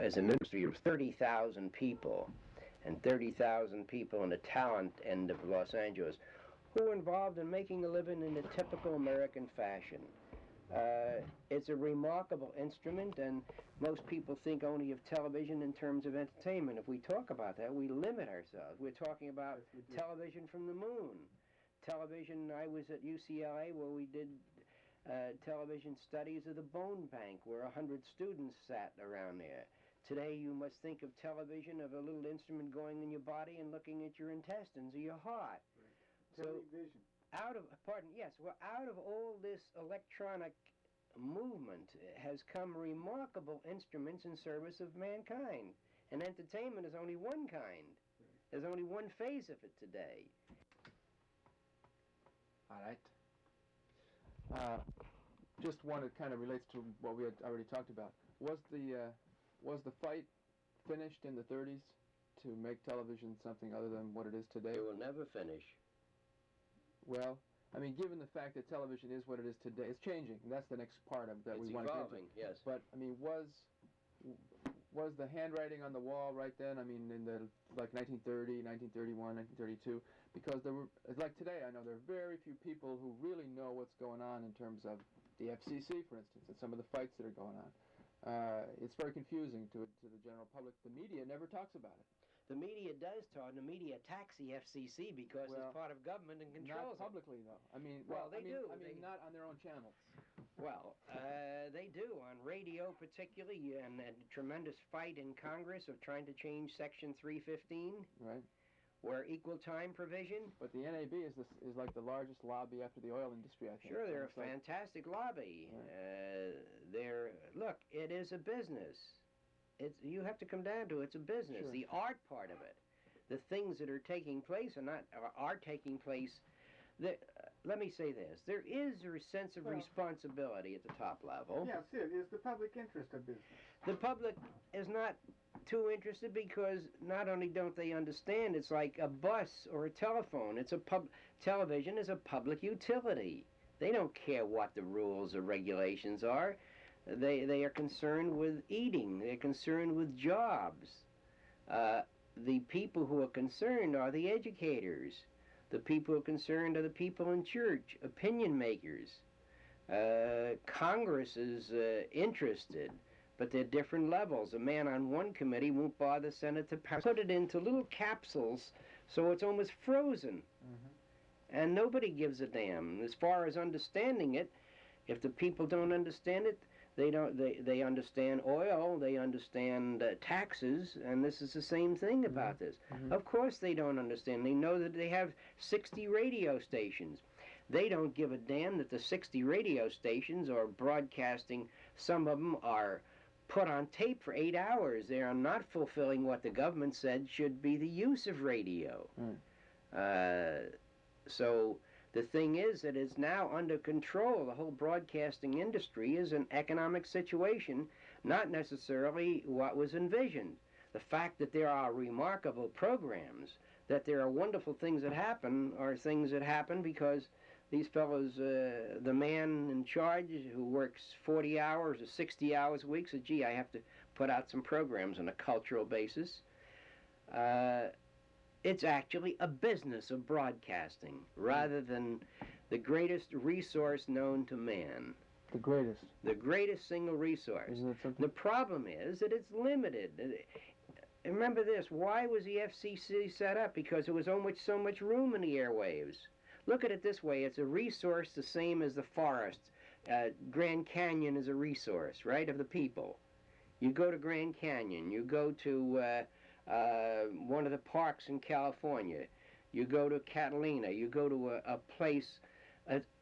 as an industry of 30,000 people, and 30,000 people in the talent end of Los Angeles, who are involved in making a living in a typical American fashion. It's a remarkable instrument, and most people think only of television in terms of entertainment. If we talk about that, we limit ourselves. We're talking about television from the moon. Television, I was at UCLA where we did television studies of the bone bank, where 100 students sat around there. Today you must think of television of a little instrument going in your body and looking at your intestines or your heart. Right. So, Television. out of all this electronic movement has come remarkable instruments in service of mankind. And entertainment is only one kind. There's only one phase of it today. All right. Just one that kind of relates to what we had already talked about. Was the fight finished in the 30s to make television something other than what it is today? It will never finish. Well, I mean, given the fact that television is what it is today, it's changing. And that's the next part of that we want to get into. It's evolving, yes. But I mean, was the handwriting on the wall right then? I mean, in the like 1930, 1931, 1932, because there were, like today, I know there are very few people who really know what's going on in terms of the FCC, for instance, and some of the fights that are going on. It's very confusing to the general public. The media never talks about it. The media does talk, and the media attacks the FCC because it's part of government and controls Not publicly, though. I mean, they do. I mean, not on their own channels. Well, they do, on radio particularly, and a tremendous fight in Congress of trying to change Section 315. Right. Where equal time provision. But the NAB is like the largest lobby after the oil industry, I think. Sure, they're a fantastic lobby. Right. Look, it is a business. You have to come down to it's a business. Sure. The art part of it, the things that are taking place are taking place. Let me say this: there is a sense of responsibility at the top level. Yes, it is the public interest of business. The public is not too interested because not only don't they understand, it's like a bus or a telephone. Television is a public utility. They don't care what the rules or regulations are. They are concerned with eating. They're concerned with jobs. The people who are concerned are the educators. The people who are concerned are the people in church, opinion makers. Congress is interested, but they're different levels. A man on one committee won't bother Senate to put it into little capsules so it's almost frozen. Mm-hmm. And nobody gives a damn. As far as understanding it, if the people don't understand it, they understand oil, they understand taxes, and this is the same thing about this. Mm-hmm. Of course they don't understand. They know that they have 60 radio stations. They don't give a damn that the 60 radio stations are broadcasting. Some of them are put on tape for 8 hours. They are not fulfilling what the government said should be the use of radio. So the thing is that it's now under control. The whole broadcasting industry is an economic situation, not necessarily what was envisioned. The fact that there are remarkable programs, that there are wonderful things that happen, are things that happen because these fellows, the man in charge who works 40 hours or 60 hours a week, says, gee, I have to put out some programs on a cultural basis. It's actually a business of broadcasting rather than the greatest resource known to man. The greatest? The greatest single resource. Isn't it something? The problem is that it's limited. Remember this, why was the FCC set up? Because there was so much room in the airwaves. Look at it this way, it's a resource the same as the forest. Grand Canyon is a resource, right, of the people. You go to Grand Canyon, you go to one of the parks in California, you go to Catalina, you go to a place,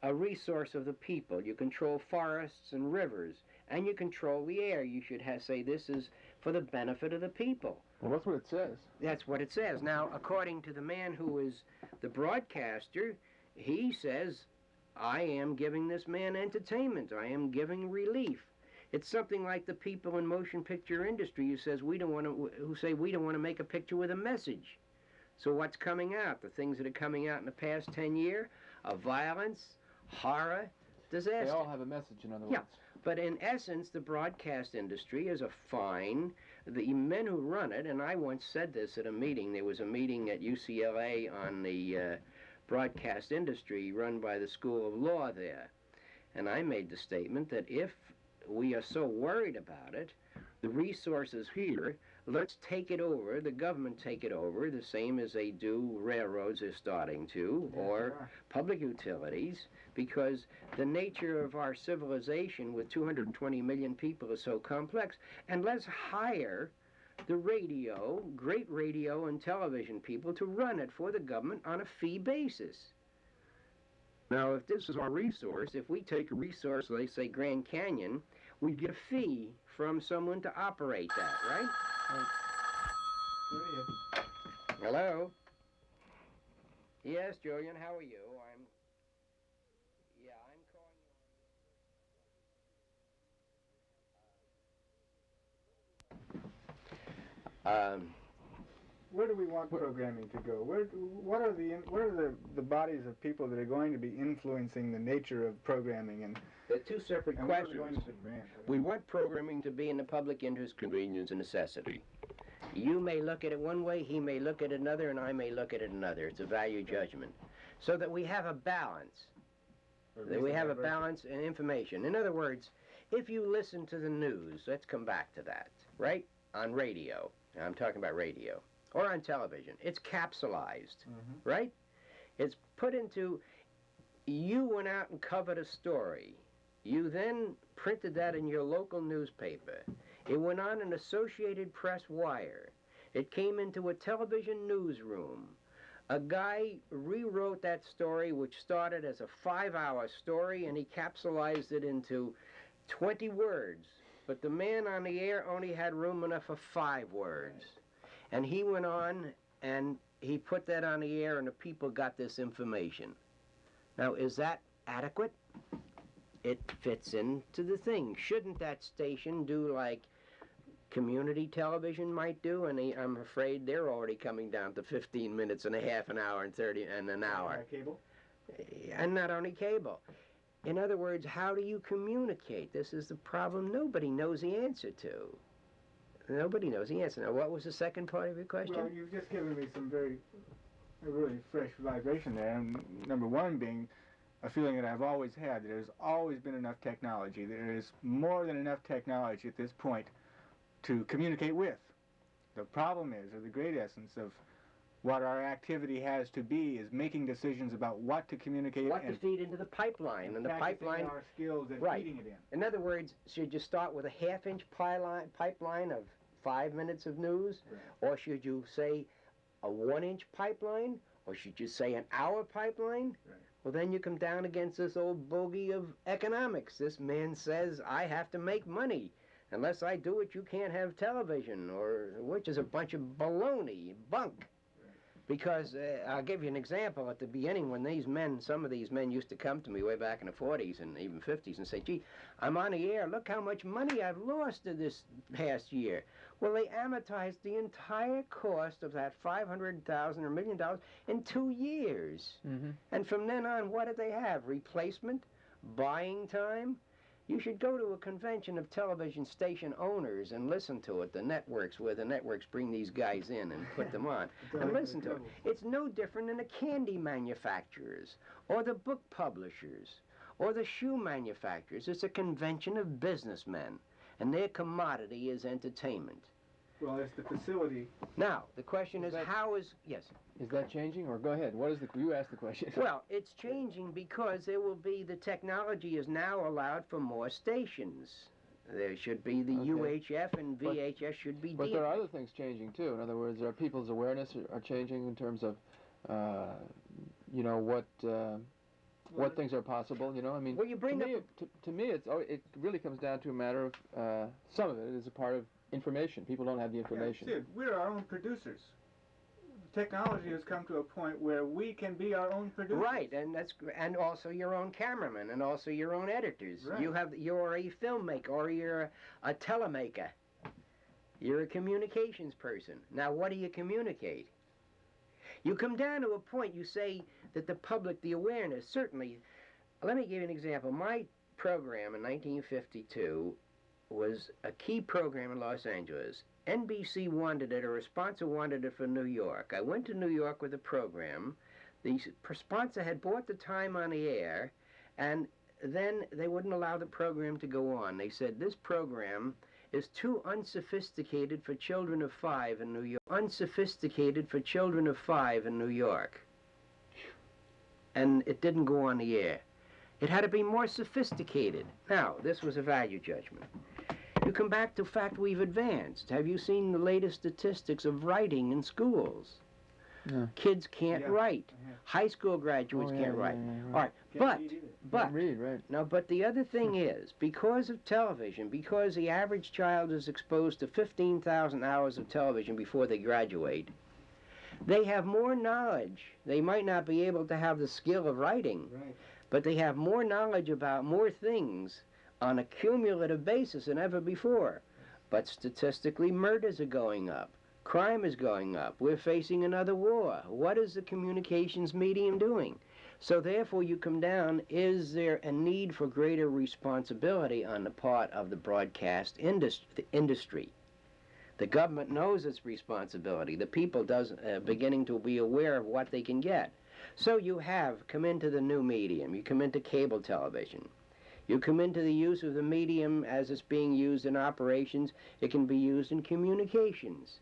a resource of the people. You control forests and rivers, and you control the air. You should say this is for the benefit of the people. Well, that's what it says. That's what it says. Now, according to the man who is the broadcaster, he says, I am giving this man entertainment. I am giving relief. It's something like the people in motion picture industry who say we don't want to make a picture with a message. So what's coming out? The things that are coming out in the past 10 years are violence, horror, disaster. They all have a message, in other Yeah. words. But in essence, the broadcast industry is a fine. The men who run it, and I once said this at a meeting, there was a meeting at UCLA on the broadcast industry run by the School of Law there. And I made the statement that if we are so worried about it, the resources here, let's take it over, the government take it over, the same as they do railroads are starting to, or public utilities, because the nature of our civilization with 220 million people is so complex. And let's hire the radio, great radio and television people to run it for the government on a fee basis. Now, if this is our resource, if we take a resource, like say Grand Canyon, we get a fee from someone to operate that, right? Hello? Yes, Julian, how are you? I'm calling you. Where do we want programming to go? What are the bodies of people that are going to be influencing the nature of programming, and They're two separate what are we questions. going to advance? We want programming to be in the public interest, convenience, and necessity. You may look at it one way, he may look at it another, and I may look at it another. It's a value judgment. So that we have a balance. That we have a balance in information. In other words, if you listen to the news, let's come back to that, right? On radio. Now, I'm talking about radio. Or on television. It's capsulized, right? It's put into, you went out and covered a story. You then printed that in your local newspaper. It went on an Associated Press wire. It came into a television newsroom. A guy rewrote that story, which started as a 5-hour story, and he capsulized it into 20 words. But the man on the air only had room enough for 5 words. And he went on and he put that on the air, and the people got this information. Now, is that adequate? It fits into the thing. Shouldn't that station do like community television might do? And I'm afraid they're already coming down to 15 minutes and a half, an hour, and 30 and an hour. Cable? And not only cable. In other words, how do you communicate? This is the problem nobody knows the answer to. Nobody knows the answer. Now, what was the second part of your question? Well, you've just given me some really fresh vibration there. And number one being a feeling that I've always had, that there's always been enough technology. There is more than enough technology at this point to communicate with. The problem is, or the great essence of what our activity has to be, is making decisions about what to communicate what and to feed into the pipeline. And the pipeline, our skills at right. feeding it in. In other words, should you start with a half-inch pipeline of 5 minutes of news? Right. Or should you say a 1-inch pipeline? Or should you say an hour pipeline? Right. Well, then you come down against this old bogey of economics. This man says, I have to make money. Unless I do it, you can't have television, which is a bunch of baloney, bunk. Because I'll give you an example. At the beginning, when some of these men used to come to me way back in the 40s and even 50s and say, gee, I'm on the air. Look how much money I've lost this past year. Well, they amortized the entire cost of that $500,000 or $1 million in 2 years. And from then on, what did they have? Replacement? Buying time? You should go to a convention of television station owners and listen to it, the networks, where the networks bring these guys in and put them on, and listen to it. It's no different than the candy manufacturers, or the book publishers, or the shoe manufacturers. It's a convention of businessmen, and their commodity is entertainment. Well, it's the facility. Now, the question is how is... Yes? Is that changing? Or go ahead. What is you asked the question. Well, it's changing because there will be... The technology is now allowed for more stations. There should be the UHF and VHS should be... But there are other things changing, too. In other words, our people's awareness are changing in terms of, you know, what things are possible, you know? I mean, well, you bring to me, it really comes down to a matter of, some of it is a part of information. People don't have the information. Yeah, Sid, we're our own producers. Technology has come to a point where we can be our own producers. Right, and also your own cameraman, and also your own editors. Right. You're a filmmaker, or you're a telemaker. You're a communications person. Now, what do you communicate? You come down to a point, you say that the public, the awareness, certainly Let me give you an example. My program in 1952 was a key program in Los Angeles. NBC wanted it, or a sponsor wanted it for New York. I went to New York with a program. The sponsor had bought the time on the air, and then they wouldn't allow the program to go on. They said, this program is too unsophisticated for children of 5 in New York. Unsophisticated for children of 5 in New York. And it didn't go on the air. It had to be more sophisticated. Now, this was a value judgment. You come back to the fact we've advanced. Have you seen the latest statistics of writing in schools? Yeah. Kids can't write. High school graduates can't write. All right, but read, right. Now, but the other thing is, because of television, because the average child is exposed to 15,000 hours of television before they graduate, they have more knowledge. They might not be able to have the skill of writing, but they have more knowledge about more things on a cumulative basis than ever before. But statistically, murders are going up. Crime is going up. We're facing another war. What is the communications medium doing? So therefore you come down, is there a need for greater responsibility on the part of the broadcast industry? The government knows its responsibility. The people beginning to be aware of what they can get. So you have come into the new medium. You come into cable television. You come into the use of the medium as it's being used in operations. It can be used in communications.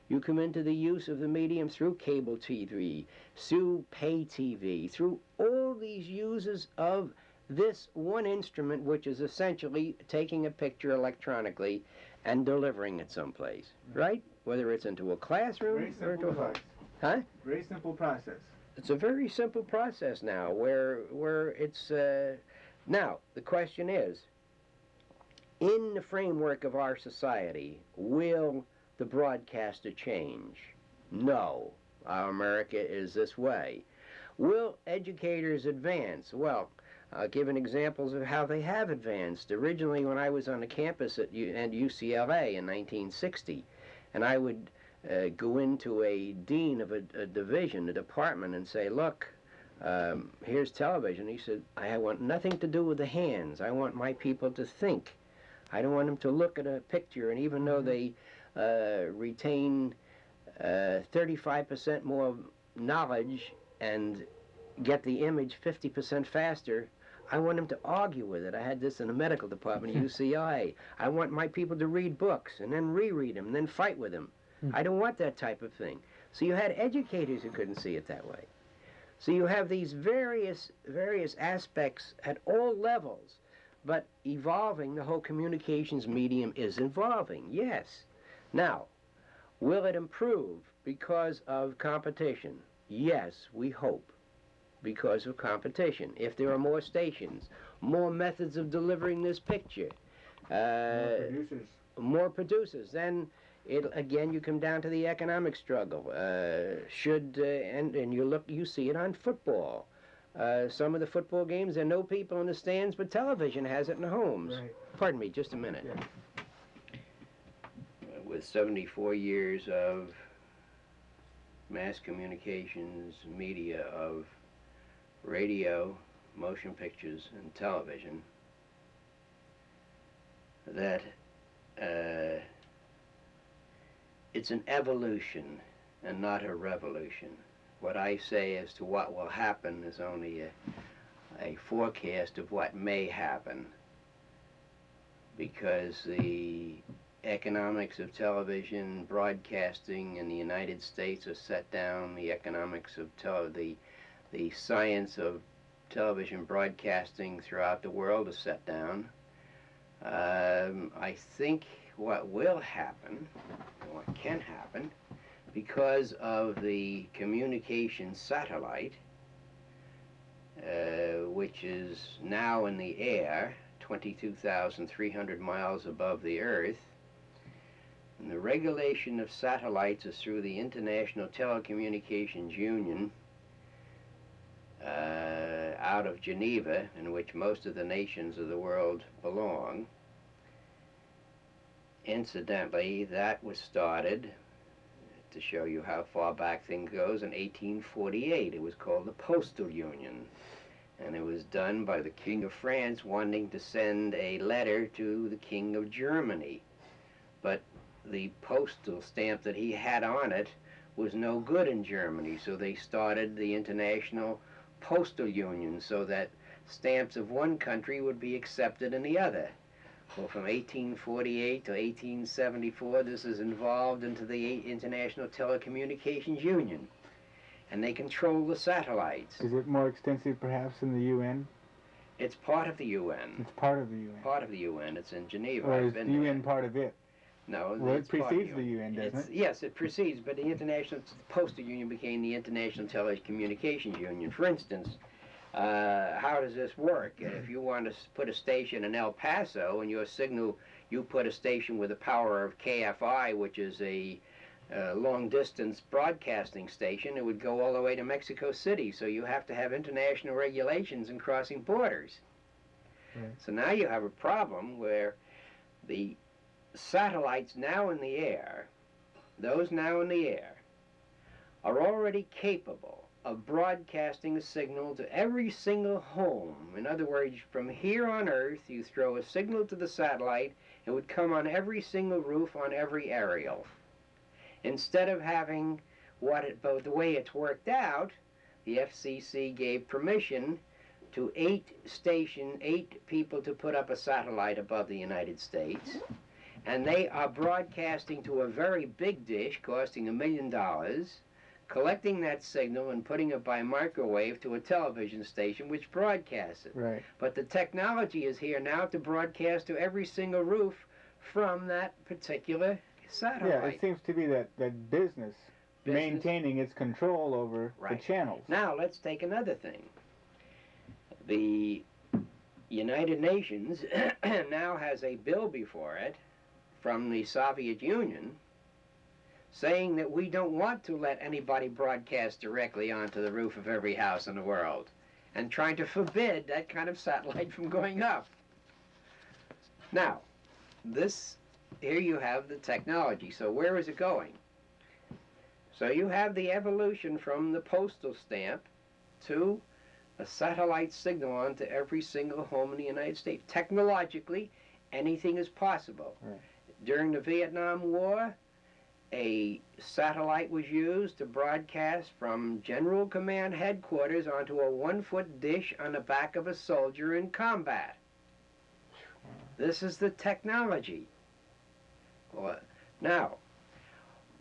You come into the use of the medium through cable TV, through pay TV, through all these uses of this one instrument, which is essentially taking a picture electronically and delivering it someplace, right? Whether it's into a classroom or into a home. Huh? Very simple process. It's a very simple process now, where it's now the question is, in the framework of our society, will the broadcaster change? No. Our America is this way. Will educators advance? Well, I'll give an examples of how they have advanced. Originally, when I was on the campus at UCLA in 1960, and I would go into a dean of a division, a department, and say, look, here's television. He said, I want nothing to do with the hands. I want my people to think. I don't want them to look at a picture, and even though they retain 35% more knowledge and get the image 50% faster, I want them to argue with it. I had this in the medical department at UCLA. I want my people to read books and then reread them and then fight with them. I don't want that type of thing. So you had educators who couldn't see it that way. So you have these various aspects at all levels, but evolving. The whole communications medium is evolving, yes. Now, will it improve because of competition? Yes, we hope, because of competition. If there are more stations, more methods of delivering this picture, more producers, then again you come down to the economic struggle. And you see it on football. Some of the football games, there are no people in the stands, but television has it in the homes. Right. Pardon me, just a minute. Yeah. With 74 years of mass communications media of radio, motion pictures, and television, that it's an evolution and not a revolution. What I say as to what will happen is only a forecast of what may happen, because the economics of television broadcasting in the United States are set down. The economics of the science of television broadcasting throughout the world is set down. I think what will happen, what can happen, because of the communication satellite, which is now in the air, 22,300 miles above the Earth, and the regulation of satellites is through the International Telecommunications Union out of Geneva, in which most of the nations of the world belong. Incidentally, that was started, to show you how far back things goes, in 1848. It was called the Postal Union. And it was done by the King of France wanting to send a letter to the King of Germany. But the postal stamp that he had on it was no good in Germany, so they started the International Postal Union so that stamps of one country would be accepted in the other. Well, from 1848 to 1874, this is involved into the International Telecommunications Union, and they control the satellites. Is it more extensive, perhaps, in the UN? It's part of the UN. It's part of the UN. Part of the UN. It's in Geneva. Or I've is been the there. UN part of it? No, Well, it it's part of precedes the UN, doesn't it? Yes, it precedes, but the International Postal Union became the International Telecommunications Union. For instance, how does this work? If you want to put a station in El Paso and your signal, you put a station with the power of KFI, which is a long-distance broadcasting station, it would go all the way to Mexico City, so you have to have international regulations in crossing borders. Right. So now you have a problem where the satellites now in the air, those now in the air, are already capable of broadcasting a signal to every single home. In other words, from here on Earth, you throw a signal to the satellite, it would come on every single roof on every aerial. Instead of having the way it's worked out, the FCC gave permission to 8 people to put up a satellite above the United States, and they are broadcasting to a very big dish costing $1 million, collecting that signal and putting it by microwave to a television station which broadcasts it. Right. But the technology is here now to broadcast to every single roof from that particular satellite. Yeah, it seems to be that business maintaining its control over the channels. Now, let's take another thing. The United Nations now has a bill before it from the Soviet Union saying that we don't want to let anybody broadcast directly onto the roof of every house in the world, and trying to forbid that kind of satellite from going up. Now, here you have the technology. So where is it going? So you have the evolution from the postal stamp to a satellite signal onto every single home in the United States. Technologically, anything is possible. Right. During the Vietnam War, a satellite was used to broadcast from General Command Headquarters onto a 1-foot dish on the back of a soldier in combat. This is the technology. Now,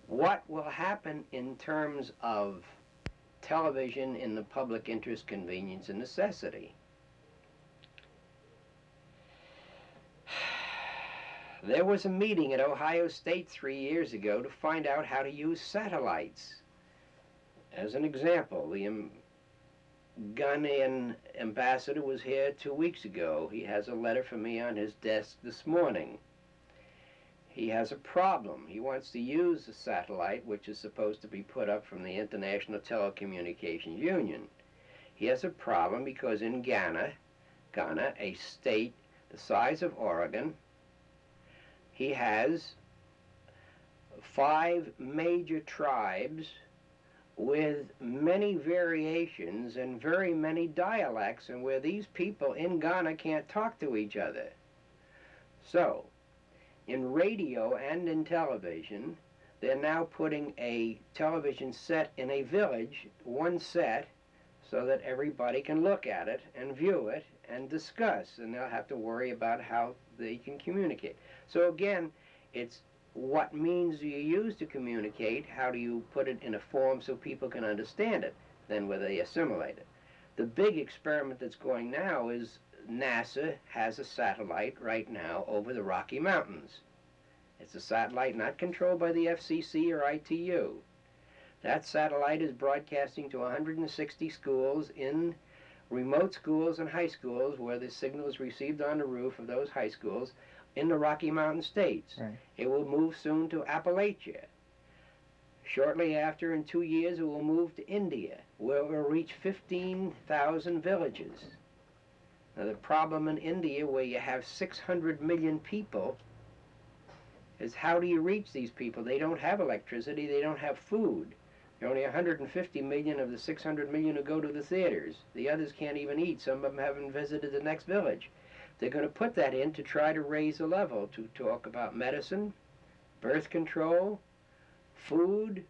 what will happen in terms of television in the public interest, convenience, and necessity? There was a meeting at Ohio State 3 years ago to find out how to use satellites. As an example, the Ghanaian ambassador was here 2 weeks ago. He has a letter for me on his desk this morning. He has a problem. He wants to use a satellite which is supposed to be put up from the International Telecommunications Union. He has a problem because in Ghana, a state the size of Oregon, he has 5 major tribes with many variations and very many dialects, and where these people in Ghana can't talk to each other. So, in radio and in television, they're now putting a television set in a village, one set, so that everybody can look at it and view it and discuss, and they'll have to worry about how they can communicate. So again, it's what means do you use to communicate, how do you put it in a form so people can understand it, then whether they assimilate it. The big experiment that's going now is NASA has a satellite right now over the Rocky Mountains. It's a satellite not controlled by the FCC or ITU. That satellite is broadcasting to 160 schools, in remote schools and high schools, where the signal is received on the roof of those high schools in the Rocky Mountain states. Right. It will move soon to Appalachia. Shortly after, in 2 years, it will move to India, where it will reach 15,000 villages. Now, the problem in India, where you have 600 million people, is how do you reach these people? They don't have electricity, they don't have food. Only 150 million of the 600 million who go to the theaters. The others can't even eat. Some of them haven't visited the next village. They're going to put that in to try to raise a level, to talk about medicine, birth control, food,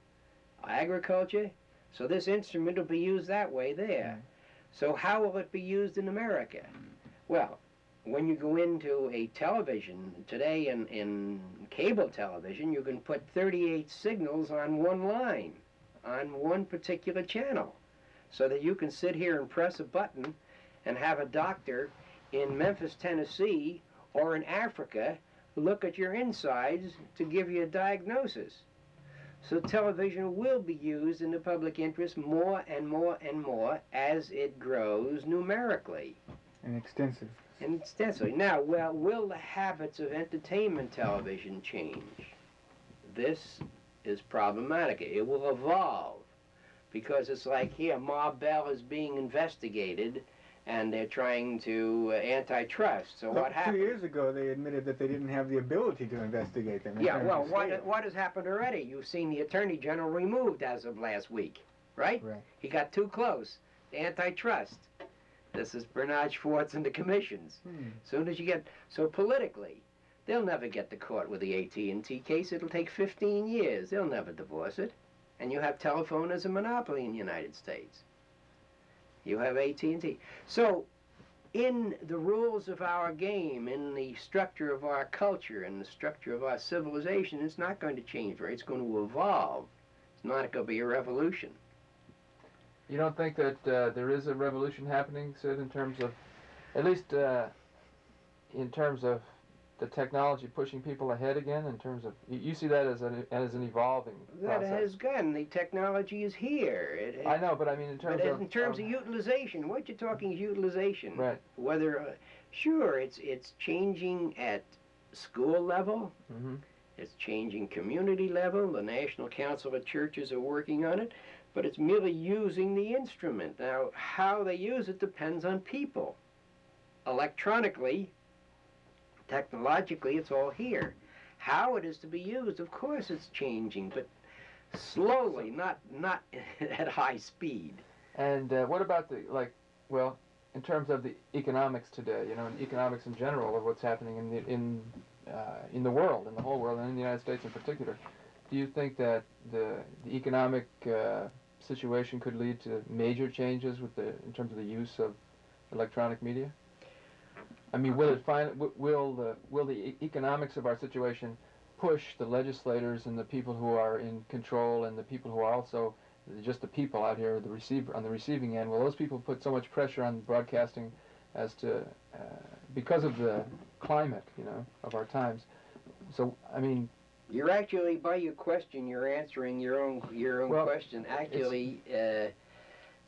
agriculture. So this instrument will be used that way there. So how will it be used in America? Well, when you go into a television today, in cable television, you can put 38 signals on one line, on one particular channel, so that you can sit here and press a button and have a doctor in Memphis, Tennessee, or in Africa look at your insides to give you a diagnosis. So television will be used in the public interest more and more and more as it grows numerically. And extensive. And extensively. Now, well, will the habits of entertainment television change? This is problematic. It will evolve, because it's like here, Ma Bell is being investigated, and they're trying to antitrust. So what happened? 2 years ago, they admitted that they didn't have the ability to investigate them. Yeah, well, what has happened already? You've seen the Attorney General removed as of last week, right? Right. He got too close. Antitrust. This is Bernard Schwartz and the commissions. Soon as you get, so politically, they'll never get to court with the AT&T case. It'll take 15 years. They'll never divorce it. And you have telephone as a monopoly in the United States. You have AT&T. So, in the rules of our game, in the structure of our culture, in the structure of our civilization, it's not going to change very. It's going to evolve. It's not going to be a revolution. You don't think that there is a revolution happening, Syd, in terms of, at least in terms of the technology pushing people ahead again, in terms of, you see that as an evolving process? That has gone. The technology is here. I know, but I mean in terms of... in terms of utilization, what you're talking is utilization. Right. Whether, sure, it's changing at school level. Mm-hmm. It's changing community level. The National Council of Churches are working on it. But it's merely using the instrument. Now, how they use it depends on people. Electronically, technologically, it's all here. How it is to be used, of course it's changing, but slowly, not at high speed. And what about the, like, well, in terms of the economics today, you know, and economics in general of what's happening in the world, in the whole world, and in the United States in particular, do you think that the economic situation could lead to major changes in terms of the use of electronic media? I mean, will the economics of our situation push the legislators and the people who are in control and the people who are also just the people out here, on the receiving end? Will those people put so much pressure on broadcasting as to because of the climate, you know, of our times? So, I mean, you're actually, by your question, you're answering your own question. Actually,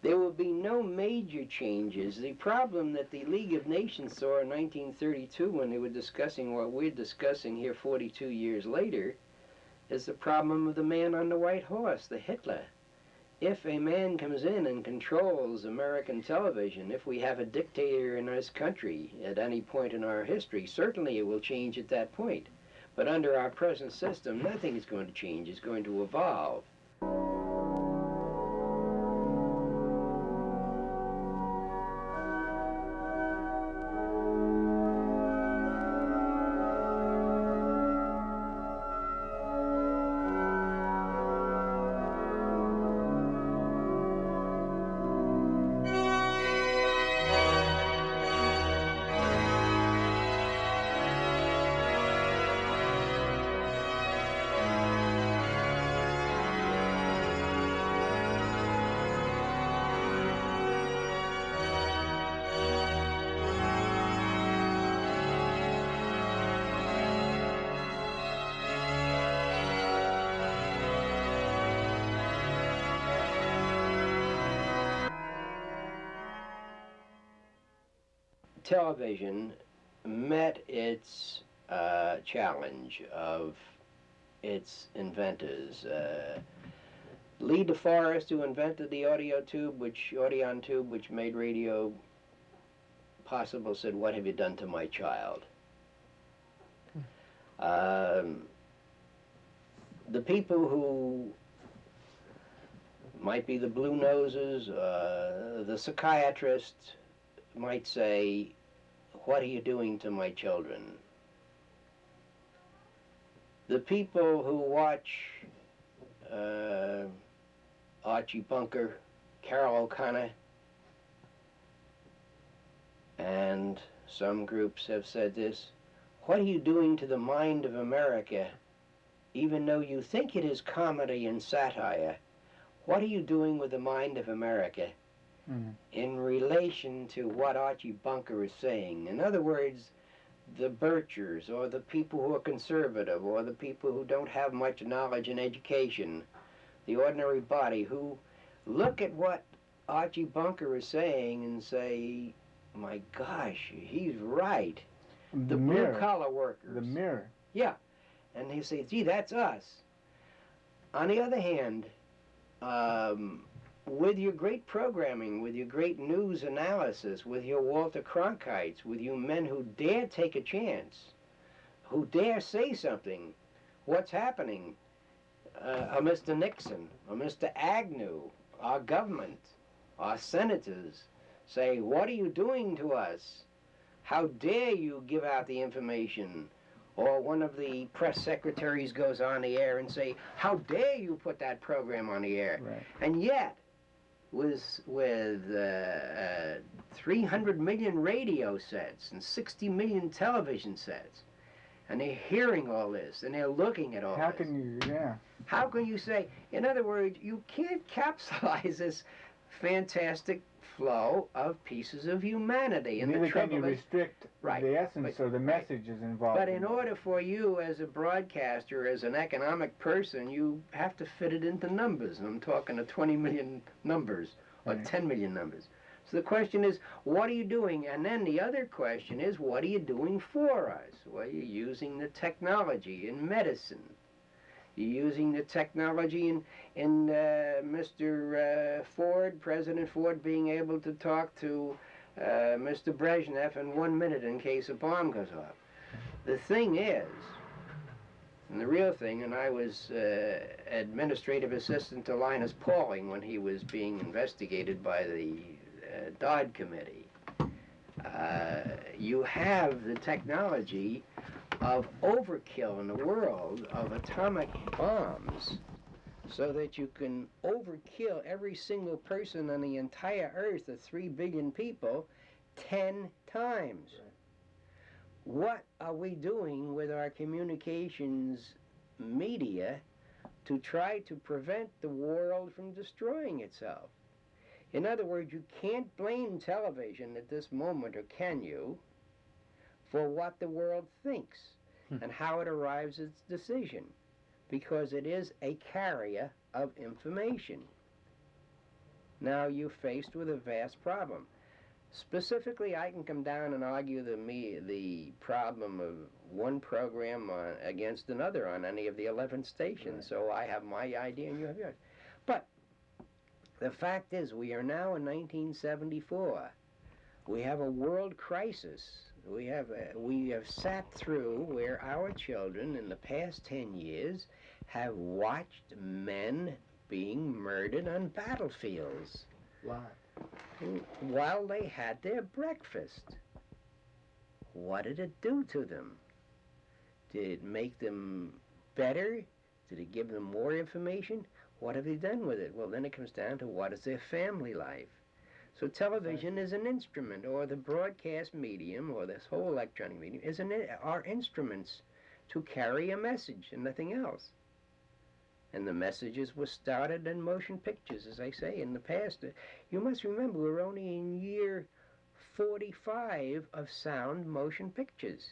there will be no major changes. The problem that the League of Nations saw in 1932 when they were discussing what we're discussing here 42 years later is the problem of the man on the white horse, the Hitler. If a man comes in and controls American television, if we have a dictator in this country at any point in our history, certainly it will change at that point. But under our present system, nothing is going to change. It's going to evolve. Television met its challenge of its inventors. Lee DeForest, who invented the audion tube, which made radio possible, said, "What have you done to my child?" The people who might be the blue noses, the psychiatrist might say, what are you doing to my children? The people who watch Archie Bunker, Carol O'Connor, and some groups have said this, what are you doing to the mind of America? Even though you think it is comedy and satire, what are you doing with the mind of America in relation to what Archie Bunker is saying? In other words, the Birchers, or the people who are conservative, or the people who don't have much knowledge and education, the ordinary body who look at what Archie Bunker is saying and say, my gosh, he's right. The blue-collar workers. The mirror. Yeah. And they say, gee, that's us. On the other hand, with your great programming, with your great news analysis, with your Walter Cronkites, with you men who dare take a chance, who dare say something, what's happening? Mr. Nixon, or Mr. Agnew, our government, our senators say, what are you doing to us? How dare you give out the information? Or one of the press secretaries goes on the air and say, how dare you put that program on the air? Right. And yet, with 300 million radio sets and 60 million television sets, and they're hearing all this, and they're looking at all How this. can you, yeah. How can you say, in other words, you can't capsulize this fantastic flow of pieces of humanity. And Neither the can trouble you is, restrict right, the essence or the messages involved. but in order for you as a broadcaster, as an economic person, you have to fit it into numbers. And I'm talking of 20 million numbers or Right. 10 million numbers. So the question is, what are you doing? And then the other question is, what are you doing for us? Well, you're using the technology in medicine. You're using the technology in Mr. Ford, President Ford, being able to talk to Mr. Brezhnev in 1 minute in case a bomb goes off. The thing is, and the real thing, and I was administrative assistant to Linus Pauling when he was being investigated by the Dodd Committee. You have the technology of overkill in the world of atomic bombs, so that you can overkill every single person on the entire earth of 3 billion people 10 times. Right. What are we doing with our communications media to try to prevent the world from destroying itself? In other words, you can't blame television at this moment, or can you, for what the world thinks and how it arrives at its decision, because it is a carrier of information. Now you're faced with a vast problem. Specifically, I can come down and argue the problem of one program against another on any of the 11 stations. Right. So I have my idea and you have yours. But the fact is, we are now in 1974. We have a world crisis. We have sat through where our children in the past 10 years have watched men being murdered on battlefields. Why? While they had their breakfast. What did it do to them? Did it make them better? Did it give them more information? What have they done with it? Well, then it comes down to what is their family life. So television is an instrument, or the broadcast medium, or this whole electronic medium, are instruments to carry a message and nothing else. And the messages were started in motion pictures, as I say, in the past. You must remember, we're only in year 45 of sound motion pictures.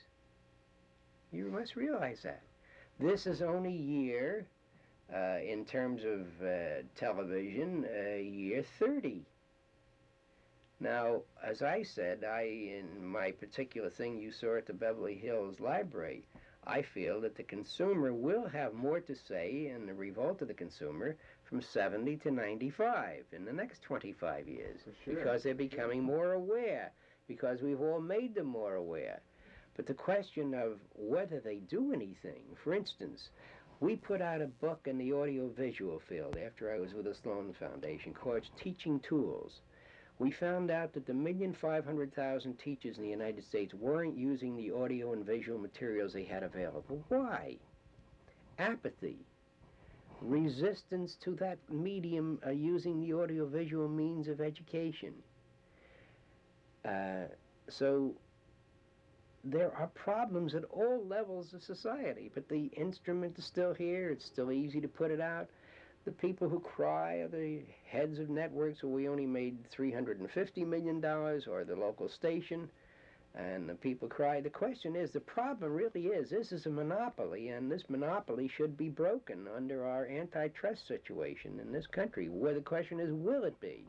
You must realize that. This is only year, in terms of television, year 30. Now, as I said, in my particular thing you saw at the Beverly Hills Library, I feel that the consumer will have more to say in the revolt of the consumer from 70 to 95 in the next 25 years. For sure. Because they're becoming more aware, because we've all made them more aware. But the question of whether they do anything, for instance, We put out a book in the audiovisual field after I was with the Sloan Foundation called Teaching Tools. We found out that the 1,500,000 teachers in the United States weren't using the audio and visual materials they had available. Why? Apathy. Resistance to that medium using the audiovisual means of education. So there are problems at all levels of society, but the instrument is still here. It's still easy to put it out. The people who cry are the heads of networks where we only made $350 million, or the local station, and the people cry. The question is, the problem really is, this is a monopoly, and this monopoly should be broken under our antitrust situation in this country, where the question is, will it be?